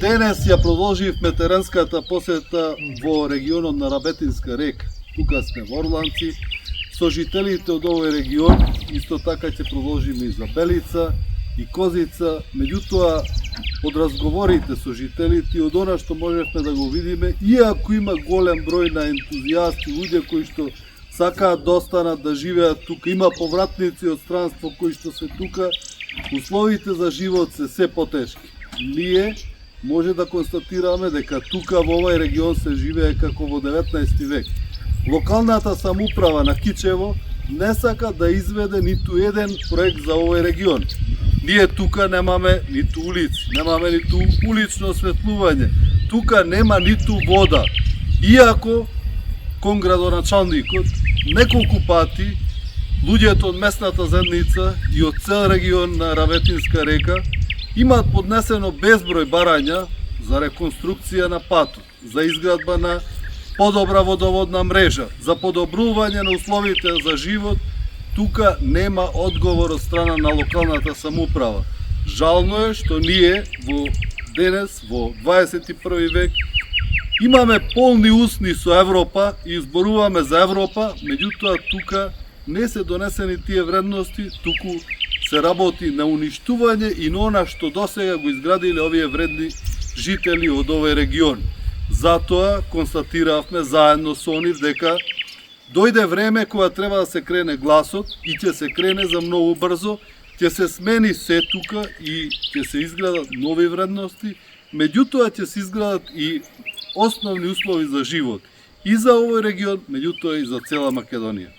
Денес ја продолживме теренската посета во регионот на Рабетинска река. Тука сме во Орланци. Со жителите од овој регион, исто така ќе продолжиме и за Белица и Козица. Меѓутоа, од разговорите со жителите и од она што можевме да го видиме, иако има голем број на ентузијасти, луѓе кои што сакаат да останат да живеат тука, има повратници од странство кои што се тука, условите за живот се потешки. Ние може да констатираме дека тука во овој регион се живее како во 19 век. Локалната самоуправа на Кичево не сака да изведе ниту еден проект за овој регион. Ние тука немаме ниту улици, немаме ниту улично осветлување, тука нема ниту вода. Иако кон градоначалникот неколку пати луѓето од местната заедница и од цел регион на Рабетинска река имаат поднесено безброј барања за реконструкција на патот, за изградба на подобра водоводна мрежа, за подобрување на условите за живот. Тука нема одговор од страна на локалната самоуправа. Жално е што ние денес, во 21 век, имаме полни усни со Европа и изборуваме за Европа, меѓутоа тука не се донесени тие вредности, туку се работи на уништување и на она што досега го изградиле овие вредни жители од овој регион. Затоа констатиравме заедно со нив дека дојде време кога треба да се крене гласот и ќе се крене за многу брзо, ќе се смени се тука и ќе се изградат нови вредности, меѓутоа ќе се изградат и основни услови за живот и за овој регион, меѓутоа и за цела Македонија.